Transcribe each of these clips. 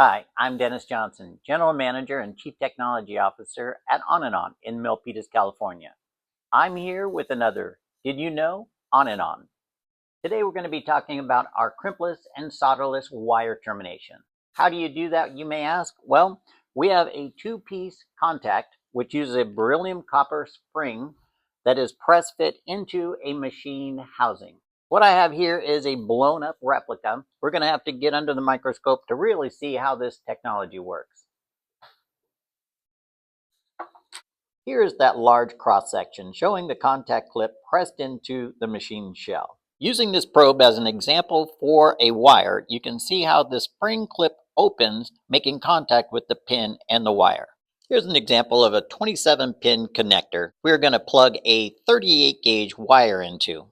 Hi, I'm Dennis Johnson, General Manager and Chief Technology Officer at Onanon in Milpitas, California. I'm here with another Did You Know? Onanon. Today we're going to be talking about our crimpless and solderless wire termination. How do you do that, you may ask? Well, we have a two-piece contact which uses a beryllium copper spring that is press fit into a machine housing. What I have here is a blown up replica. We're going to have to get under the microscope to really see how this technology works. Here's that large cross section showing the contact clip pressed into the machine shell. Using this probe as an example for a wire, you can see how the spring clip opens, making contact with the pin and the wire. Here's an example of a 27-pin connector we're going to plug a 38 gauge wire into.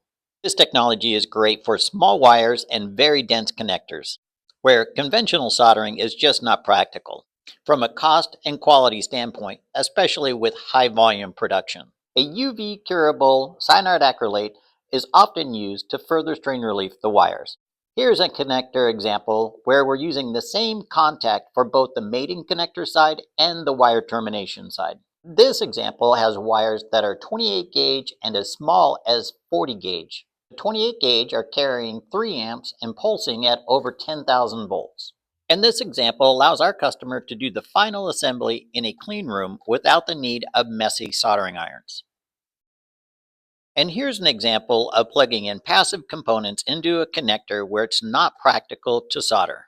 This technology is great for small wires and very dense connectors, where conventional soldering is just not practical from a cost and quality standpoint, especially with high volume production. A UV curable cyanide acrylate is often used to further strain relief the wires. Here's a connector example where we're using the same contact for both the mating connector side and the wire termination side. This example has wires that are 28 gauge and as small as 40 gauge. The 28 gauge are carrying 3 amps and pulsing at over 10,000 volts. And this example allows our customer to do the final assembly in a clean room without the need of messy soldering irons. And here's an example of plugging in passive components into a connector where it's not practical to solder.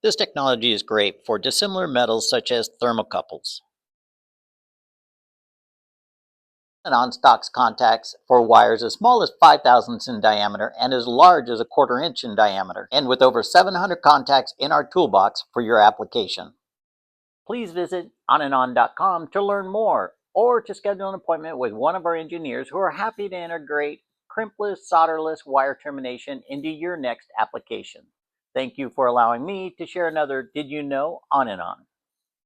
This technology is great for dissimilar metals such as thermocouples. Onanon stocks contacts for wires as small as 5 thousandths in diameter and as large as a 1/4 inch in diameter, and with over 700 contacts in our toolbox for your application. Please visit onanon.com to learn more or to schedule an appointment with one of our engineers who are happy to integrate crimpless solderless wire termination into your next application. Thank you for allowing me to share another Did You Know? Onanon.